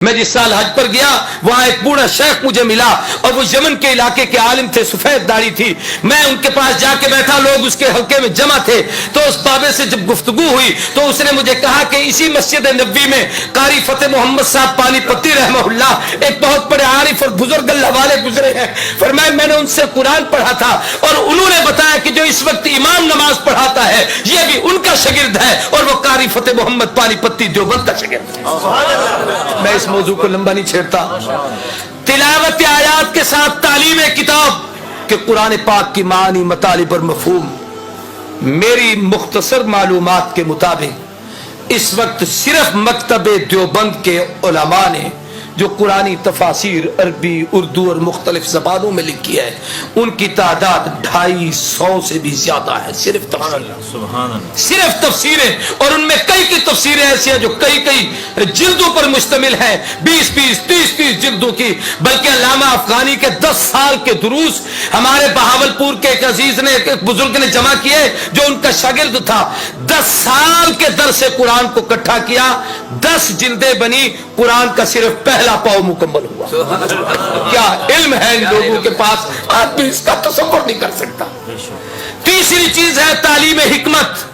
میں جس سال حج پر گیا وہاں ایک بوڑھا شیخ مجھے ملا اور وہ یمن کے علاقے کے عالم تھے، سفید داڑھی تھی. میں ان کے پاس جا کے بیٹھا، لوگ اس کے حلقے میں جمع تھے. تو اس بابے سے جب گفتگو ہوئی تو اس نے مجھے کہا کہ اسی مسجد نبوی میں قاری فتح محمد صاحب پانی پتی رحمہ اللہ ایک بہت بڑے عارف اور بزرگ اللہ والے گزرے ہیں. فرمایا میں نے ان سے قرآن پڑھا تھا اور انہوں نے بتایا کہ جو اس وقت امام نماز پڑھاتا ہے یہ بھی ان کا شاگرد ہے اور وہ قاری فتح محمد پانی پتی دیوبند کا شاگرد ہے. میں اس موضوع کو لمبا نہیں چھیڑتا. تلاوت آیات کے ساتھ تعلیم کتاب کہ قرآن پاک کی معنی، مطالب اور مفہوم. میری مختصر معلومات کے مطابق اس وقت صرف مکتب دیوبند کے علماء نے جو قرآنی تفاسیر عربی، اردو اور مختلف زبانوں میں لکھی ہے ان کی تعداد 250 سے بھی زیادہ ہے. صرف صرف تفسیریں، اور ان میں کئی تفسیریں ایسی ہیں جو کئی جلدوں پر مشتمل ہیں، 20-30 جلدوں کی. بلکہ علامہ افغانی کے 10 سال کے دروس ہمارے بہاولپور کے ایک عزیز نے، ایک بزرگ نے جمع کیے جو ان کا شاگرد تھا. 10 سال کے درس سے قرآن کو اکٹھا کیا، 10 جلدیں بنی. قرآن کا صرف پہلا پاؤ مکمل ہوا. کیا علم ہے ان لوگوں کے پاس، آدمی اس کا تصور نہیں کر سکتا. تیسری چیز ہے تعلیم حکمت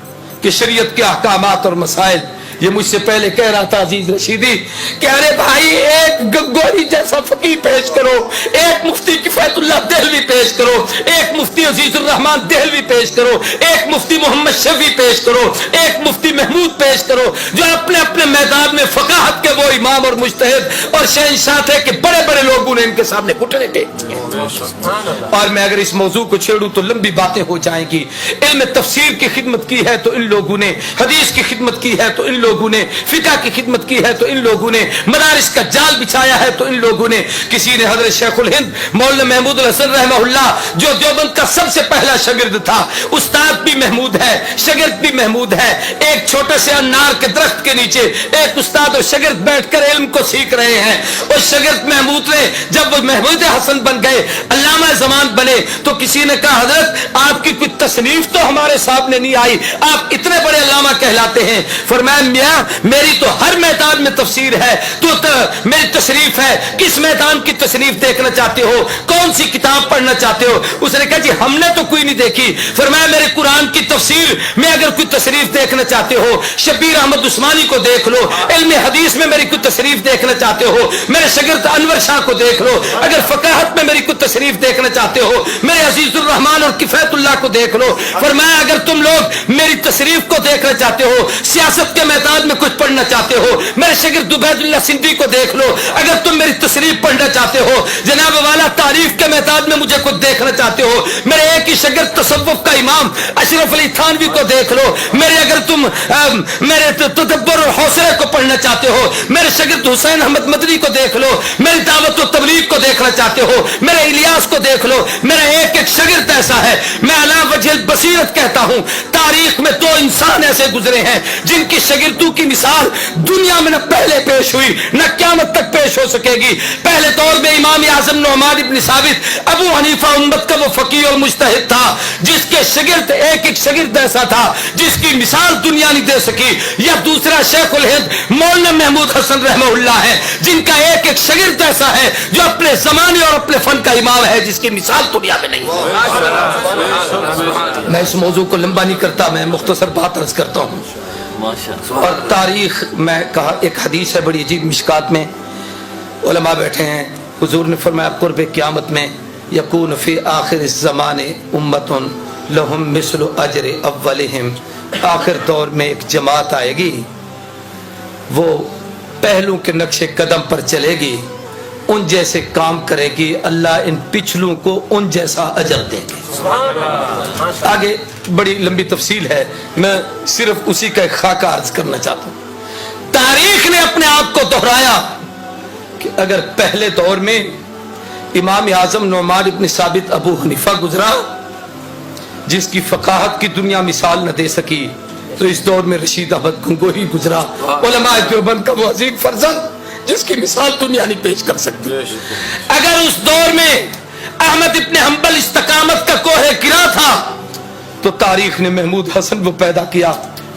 کہ شریعت کے احکامات اور مسائل. یہ مجھ سے پہلے کہہ رہا تھا عزیز رشیدی کہ ارے بھائی ایک گنگوری جیسا فقیہ پیش کرو، ایک مفتی کفایت اللہ دہلوی پیش کرو، ایک مفتی عزیز الرحمان دہلوی پیش کرو، ایک مفتی محمد شفیع پیش کرو، ایک مفتی محمود پیش کرو جو اپنے اپنے میدان میں فقاہت کے وہ امام اور مجتہد اور شہنشاہ تھے کہ بڑے بڑے لوگوں نے ان کے سامنے گھٹنے ٹیک دیے. اور میں اگر اس موضوع کو چھیڑوں تو لمبی باتیں ہو جائیں گی. علم تفسیر کی خدمت کی ہے تو ان لوگوں نے، حدیث کی خدمت کی ہے تو ان لوگوں نے، فقہ کی خدمت کی ہے تو ان لوگوں نے، مدارس کا جال بچھایا ہے تو ان لوگوں نے. کسی نے حضرت شیخ الہند مولانا محمود الحسن رحمہ اللہ جو دیوبند کا سب سے پہلا شاگرد تھا، استاد بھی محمود ہے، شاگرد بھی محمود ہے. ایک چھوٹے سے انار کے درخت کے نیچے ایک استاد اور شاگرد بیٹھ کر علم کو سیکھ رہے ہیں. اور شاگرد محمود نے جب وہ محمود حسن بن گئے، علامہ زمان بنے، تو کسی نے کہا حضرت آپ کی کوئی تصنیف تو ہمارے سامنے نہیں آئی، آپ اتنے بڑے علامہ کہلاتے ہیں. فرمایا میاں میری تو ہر میدان میں تفسیر ہے، تو میری تصریف ہے، کس میدان کی تصریف دیکھنا چاہتے ہو، کون سی کتاب پڑھنا چاہتے ہو؟ اس نے کہا جی ہم نے تو کوئی نہیں دیکھی. فرمایا میرے قرآن کی تفسیر میں اگر کوئی تصریف دیکھنا چاہتے ہو شبیر احمد عثمانی کو دیکھ لو، علم حدیث میں میری کوئی تصریف دیکھنا چاہتے ہو میرے شاگرد انور شاہ کو دیکھ لو، اگر فقاہت میں میری کوئی تصریف دیکھنا چاہتے ہو میرے عزیز الرحمان اور کفایت اللہ کو دیکھ لو. فرمایا اگر تم لوگ میری تصریف کو دیکھنا چاہتے ہو، سیاست کے میدان میں کچھ پڑھنا چاہتے ہو میرے شاگرد عبید اللہ سندھی کو دیکھ لو. اگر تم میری تصریف پڑھنا چاہتے ہو جناب والا تاریخ کے میدان میں مجھے کچھ دیکھنا چاہتے ہو میرے ایک ہی شاگرد تصوف کا امام اشرف علی تھانوی کو دیکھ لو. میرے اگر تم میرے تدبر اور حوصلے کو پڑھنا چاہتے ہو میرے شاگرد حسین احمد مدنی کو دیکھ لو. میری دعوت و تبلیغ کو دیکھنا چاہتے ہو میرے الیاس کو دیکھ لو. میرا ایک ایک شاگرد ایسا ہے. میں علی وجہ البصیرت کہتا ہوں تاریخ میں 2 انسان ایسے گزرے ہیں جن کی شاگردوں کی مثال دنیا میں نہ پہلے پیش ہوئی نہ قیامت تک پیش ہو سکے گی. پہلے دور میں امام اعظم نعمان ابن ثابت ابو حنیفہ امت کا وہ فقیہ اور مجتہد تھا جس کے شاگرد ایک شاگرد ایسا تھا جس کی مثال دنیا نہیں دے سکی. یا دوسرا شیخ الہند مولانا محمود حسن رحمہ اللہ ہے جن کا ایک شاگرد ایسا ہے جو اپنے زمانے اور اپنے فن کا امام ہے جس کی مثال دنیا میں نہیں. میں اس موضوع کو لمبا نہیں کرتا، میں مختصر بات عرض کرتا ہوں. اور تاریخ میں کہا ایک حدیث ہے بڑی عجیب، مشکات میں علماء بیٹھے ہیں، حضور نے فرمایا قرب قیامت میں یکون فی آخر الزمان امت لہم مثل اجر اولہم. آخر دور میں ایک جماعت آئے گی، وہ پہلوں کے نقش قدم پر چلے گی، ان جیسے کام کرے گی، اللہ ان پچھلوں کو ان جیسا اجر دیں گے. آگے بڑی لمبی تفصیل ہے، میں صرف اسی کا ایک خاکہ عرض کرنا چاہتا ہوں. تاریخ نے اپنے آپ کو دہرایا کہ اگر پہلے دور میں امام اعظم نعمان ابن ثابت ابو حنیفہ گزرا جس کی فقاہت کی دنیا مثال نہ دے سکی، تو اس دور میں رشید احمد گنگوہی گزرا، علماء دیوبند کا وہ عظیم فرزند جس کی مثال دنیا نہیں پیش کر سکتی. اگر اس دور میں احمد ابن حنبل استقامت کا کوہ گرا تھا تو تاریخ نے محمود حسن وہ پیدا کیا